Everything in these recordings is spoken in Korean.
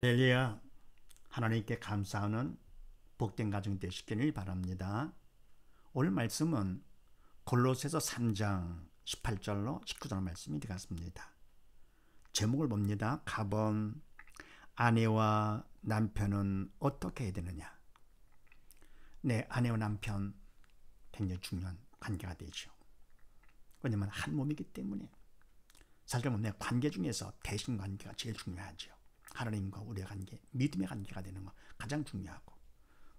할렐루야. 하나님께 감사하는 복된 가정 되시기를 바랍니다. 오늘 말씀은 골로새서 3장 18절로 19절 말씀이 되겠습니다. 제목을 봅니다. 가본 아내와 남편은 어떻게 해야 되느냐. 네, 아내와 남편 굉장히 중요한 관계가 되죠. 왜냐하면 한 몸이기 때문에. 사실 내 관계 중에서 대신 관계가 제일 중요하죠. 하나님과 우리의 관계, 믿음의 관계가 되는 거 가장 중요하고,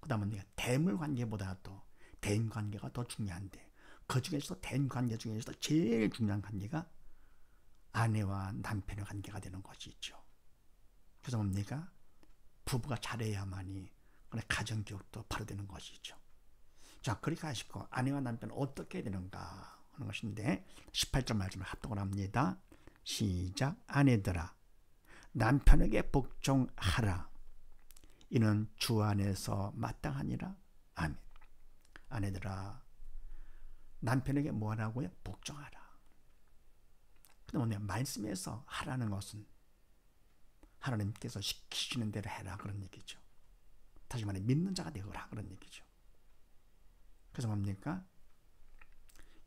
그 다음은 내가 대물 관계보다도 대인 관계가 더 중요한데, 그 중에서 대인 관계 중에서 제일 중요한 관계가 아내와 남편의 관계가 되는 것이 있죠. 그래서 뭡니까? 부부가 잘해야만이 가정교육도 바로 되는 것이죠. 자, 그렇게 하시고 아내와 남편은 어떻게 해야 되는가 하는 것인데 18절 말씀을 합독을 합니다. 시작. 아내들아 남편에게 복종하라. 이는 주 안에서 마땅하니라. 아멘. 아내들아 남편에게 뭐 하라고요? 복종하라. 그다음에 말씀에서 하라는 것은 하나님께서 시키시는 대로 해라 그런 얘기죠. 다시 말해 믿는 자가 되거라 그런 얘기죠. 그래서 뭡니까?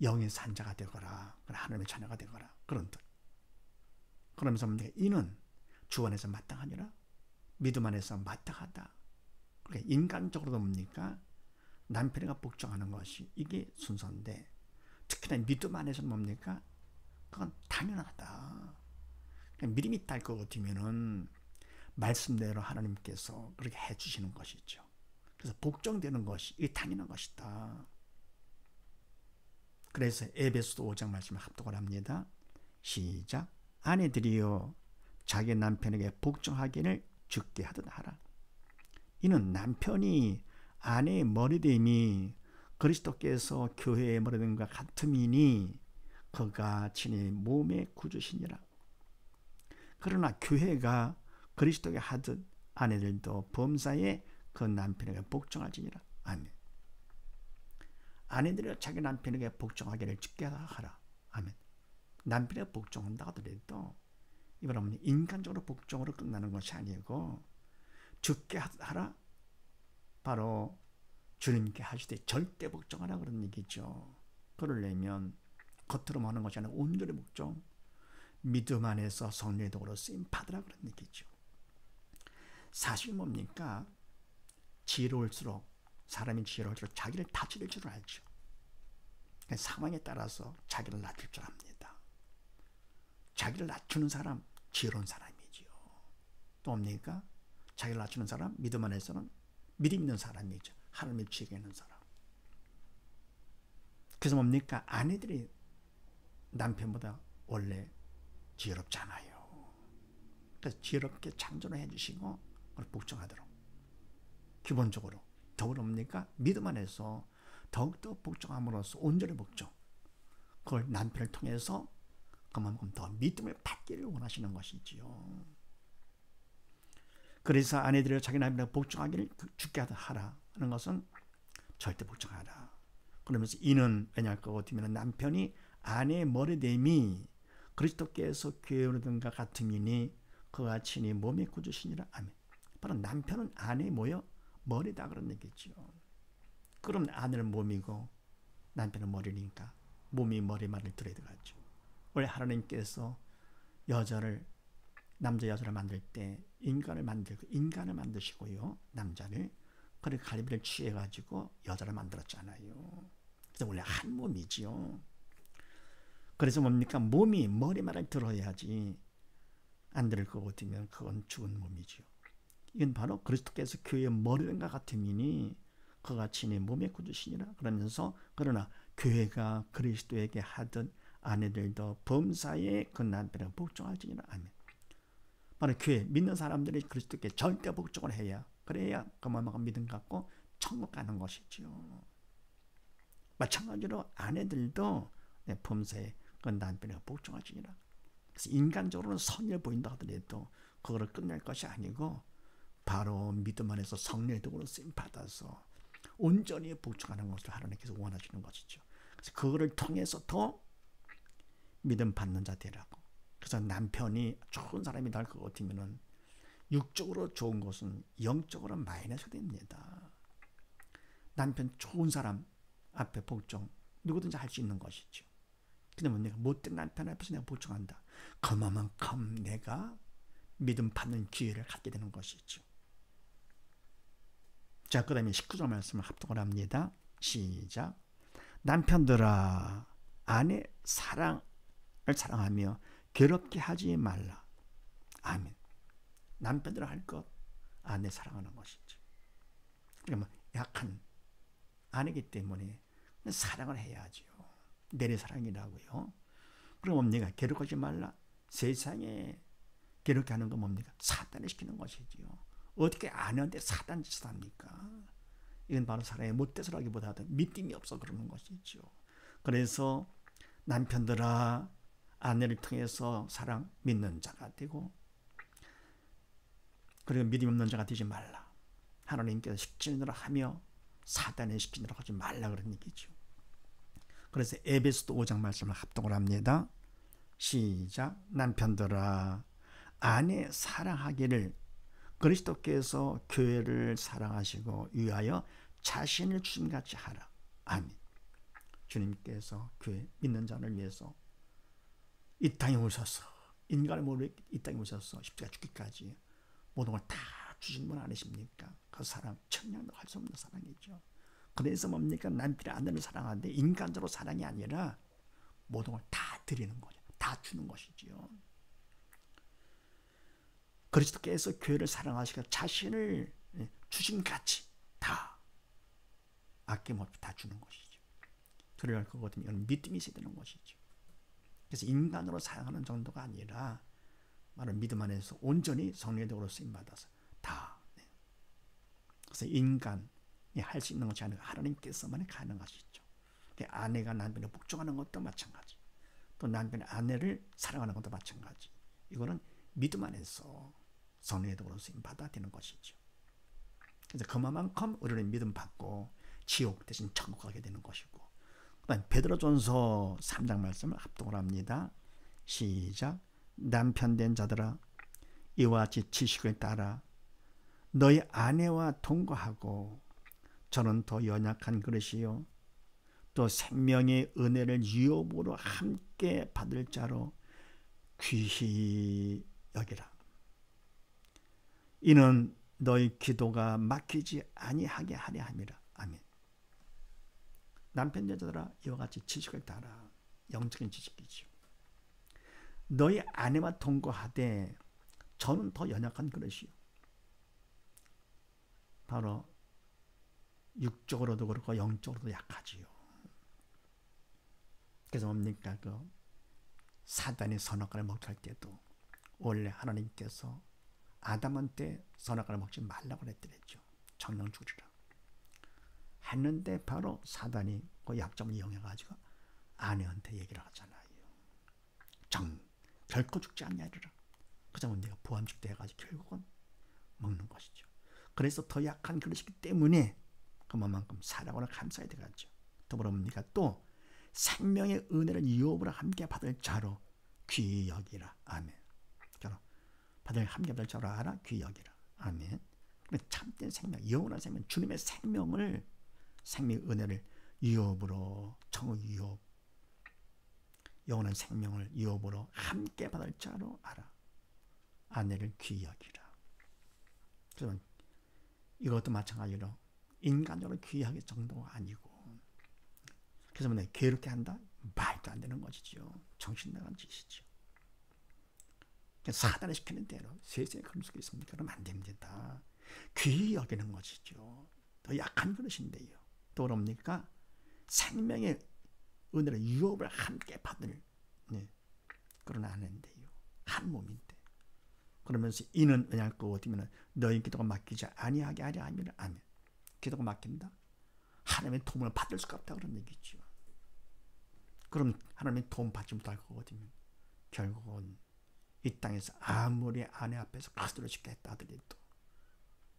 영의 산자가 되거라. 하나님의 자녀가 되거라 그런 뜻. 그러면서 뭡니까? 이는 주 안에서 마땅하니라. 믿음 안에서 마땅하다. 그러니까 인간적으로도 뭡니까? 남편에게 복종하는 것이 이게 순서인데, 특히나 믿음 안에서는 뭡니까? 그건 당연하다. 믿음이 있다 할 것 같으면은 말씀대로 하나님께서 그렇게 해주시는 것이죠. 그래서 복종되는 것이 이게 당연한 것이다. 그래서 에베소서 5장 말씀을 합독을 합니다. 시작. 아내들이여 자기 남편에게 복종하기를 주께 하듯 하라. 이는 남편이 아내의 머리됨이 그리스도께서 교회의 머리됨과 같음이니 그가 친히 몸의 구주시니라. 그러나 교회가 그리스도께 하듯 아내들도 범사에 그 남편에게 복종하지니라. 아멘. 아내들이 자기 남편에게 복종하기를 주께 하라. 아멘. 남편에게 복종한다 하더라도 이거는 인간적으로 복종으로 끝나는 것이 아니고 주께 하라. 바로 주님께 하시되 절대 복종하라 그런 얘기죠. 그러려면 겉으로 하는 것이 아니라 온전히 복종, 믿음 안에서 성령의 도구로 쓰임 받으라 그런 얘기죠. 사실 뭡니까? 지혜로울수록 사람이 지혜로울수록 자기를 다스릴 줄 알죠. 상황에 따라서 자기를 낮출 줄 압니다. 자기를 낮추는 사람 지혜로운 사람이죠. 또 뭡니까? 자기를 낮추는 사람 믿음 안에서는 믿음 있는 사람이죠. 하나님의 지혜가 있는 사람. 그래서 뭡니까? 아내들이 남편보다 원래 지혜롭잖아요. 그래서 지혜롭게 창조를 해주시고 그걸 복종하도록 기본적으로 더불어 뭡니까? 믿음 안에서 더욱더 복종함으로써 온전히 복종, 그걸 남편을 통해서 그만큼 더 믿음을 받기를 원하시는 것이지요. 그래서 아내들이 자기 남편에게 복종하기를 주께 하라 하는 것은 절대 복종하라. 그러면서 이는 왜냐할 것 같으면 남편이 아내의 머리됨이 그리스도께서 교회에 오르던가 같음이니 그가 친히 몸의 구주시니라. 아멘. 바로 남편은 아내의 뭐요? 머리다 그런 얘기죠. 그럼 아내는 몸이고 남편은 머리니까 몸이 머리 말을 들어야 되겠죠. 원래 하나님께서 여자를 남자 여자를 만들 때 인간을 만드시고요, 남자를 그래 갈비를 취해 가지고 여자를 만들었잖아요. 그래서 원래 한 몸이지요. 그래서 뭡니까? 몸이 머리 말을 들어야지 안 들을 것 같으면 그건 죽은 몸이지요. 이건 바로 그리스도께서 교회의 머리된과 같음이니 그가 친히 몸의 구주시니라. 그러면서 그러나 교회가 그리스도에게 하듯 아내들도 범사에 그 남편에게 복종할지니라. 아멘. 바로 교회 믿는 사람들이 그리스도께 절대 복종을 해야, 그래야 그만큼 믿음 갖고 천국 가는 것이죠. 마찬가지로 아내들도 범사에 그 남편에게 복종할지니라. 그래서 인간적으로는 선을 보인다 하더라도 그거를 끝낼 것이 아니고 바로 믿음 안에서 성령의 도구로 쓰임 받아서 온전히 복종하는 것을 하나님께서 원하시는 것이죠. 그래서 그거를 통해서 더 믿음 받는 자 되라고. 그래서 남편이 좋은 사람이 될 것 같으면은 육적으로 좋은 것은 영적으로 마이너스가 됩니다. 남편 좋은 사람 앞에 복종 누구든지 할 수 있는 것이죠. 근데 내가 못된 남편 앞에서 내가 복종한다. 그만큼 내가 믿음 받는 기회를 갖게 되는 것이죠. 자, 그 다음에 19절 말씀을 합독을 합니다. 시작. 남편들아 아내 사랑을 사랑하며 괴롭게 하지 말라. 아멘. 남편들은 할 것 아내 사랑하는 것이죠. 그러면 약한 아내기 때문에 사랑을 해야죠. 내리 사랑이라고요. 그럼 뭡니까? 괴롭히지 말라. 세상에 괴롭게 하는 건 뭡니까? 사단을 시키는 것이지요. 어떻게 아내한테 사단 짓을 합니까? 이건 바로 사랑의 못돼서라기보다도 믿음이 없어 그러는 것이죠. 그래서 남편들아 아내를 통해서 사랑 믿는 자가 되고, 그리고 믿음 없는 자가 되지 말라. 하나님께서 시키느라 하며 사단에 시키느라 하지 말라 그런 얘기죠. 그래서 에베소서 5장 말씀을 합독을 합니다. 시작. 남편들아 아내 사랑하기를 그리스도께서 교회를 사랑하시고 위하여 자신을 주님같이 하라. 아멘. 주님께서 교회 믿는 자를 위해서 이 땅에 오셔서 인간을 모르게 이 땅에 오셔서 십자가 죽기까지 모든 걸 다 주신 분 아니십니까? 그 사랑 천냥도 할 수 없는 사랑이죠. 그래서 뭡니까? 남편이 아내를 사랑하는데 인간적으로 사랑이 아니라 모든 걸 다 드리는 거죠. 다 주는 것이지요. 그리스도께서 교회를 사랑하시고 자신을 주신같이 다 아낌없이 다 주는 것이죠. 그래야 할 거거든요. 이건 믿음이 있어야 되는 것이죠. 그래서 인간으로 사랑하는 정도가 아니라 바로 믿음 안에서 온전히 성령의 도구로 쓰임받아서 다. 그래서 인간이 할 수 있는 것이 아니라 하나님께서만이 가능한 것이죠. 아내가 남편을 복종하는 것도 마찬가지. 또 남편이 아내를 사랑하는 것도 마찬가지. 이거는 믿음 안에서 성령의 도구로 쓰임받아야 되는 것이죠. 그래서 그만큼 우리는 믿음 받고 지옥 대신 천국 가게 되는 것이고, 그다음 베드로전서 3장 말씀을 합독을 합니다. 시작. 남편 된 자들아 이와 같이 지식을 따라 너희 아내와 동거하고 저는 더 연약한 그릇이요 또 생명의 은혜를 유업으로 함께 받을 자로 귀히 여기라. 이는 너희 기도가 막히지 아니하게 하려 함이라. 아멘. 남편 여자들아 이와 같이 지식을 따라. 영적인 지식이죠. 너희 아내와 동거하되 저는 더 연약한 그릇이요. 바로 육적으로도 그렇고 영적으로도 약하지요. 그래서 뭡니까? 그 사단이 선악과를 먹게 할 때도 원래 하나님께서 아담한테 선악과를 먹지 말라고 그랬더랬죠. 정령 죽으리라 했는데 바로 사단이 그 약점을 이용해가지고 아내한테 얘기를 하잖아요. 결코 죽지 않냐리라. 그 점은 내가 보암식도 해가지고 결국은 먹는 것이죠. 그래서 더 약한 그릇이기 때문에 그만큼 사랑으로 감싸야 되겠죠. 더불어 뭡니까? 또 생명의 은혜를 유업으로 함께 받을 자로 귀히 여기라. 아멘. 함께 받을 자로 알아? 귀히 여기라. 아멘. 참된 생명, 영원한 생명, 주님의 생명을, 생명의 은혜를 유업으로, 청의 유업, 영원한 생명을 유업으로 함께 받을 자로 알아. 아내를 귀히 여기라. 그래서 이것도 마찬가지로 인간적으로 귀하게 정도가 아니고, 그래서 내가 괴롭게 한다? 말도 안 되는 것이죠. 정신 나간 짓이죠. 사단을 시키는 대로 세상에 그럴 수가 있습니까? 그러면 안 됩니다. 귀히 여기는 것이죠. 더 약한 그릇인데요. 또 그럽니까? 생명의 은혜를 유업을 함께 받을 그런 아내인데요. 한 몸인데. 그러면서 이는 왜냐할 거 어디면 너희 기도가 막히지 아니하게 하려 함이라. 아멘. 기도가 막힌다? 하나님의 도움을 받을 수가 없다 그런 얘기죠. 그럼 하나님의 도움 받지 못할 거거든요. 결국은 이 땅에서 아무리 아내 앞에서 그대로 쉽게 했다 하더라도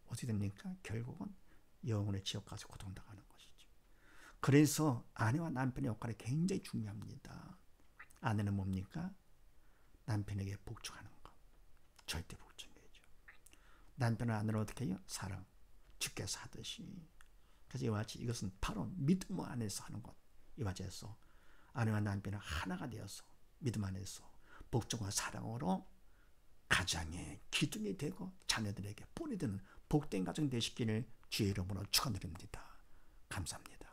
어떻게 됩니까? 결국은 영혼의 지옥 가서 고통당하는 것이죠. 그래서 아내와 남편의 역할이 굉장히 중요합니다. 아내는 뭡니까? 남편에게 복종하는 것. 절대 복종이죠. 남편을 아내를 어떻게 해요? 사랑. 주께서 하듯이. 그래서 이와 같이 이것은 바로 믿음 안에서 하는 것. 이와 같이 해서 아내와 남편은 하나가 되어서 믿음 안에서 복종과 사랑으로 가정의 기둥이 되고 자녀들에게 본이 되는 복된 가정 되시기를 주의 이름으로 축원드립니다. 감사합니다.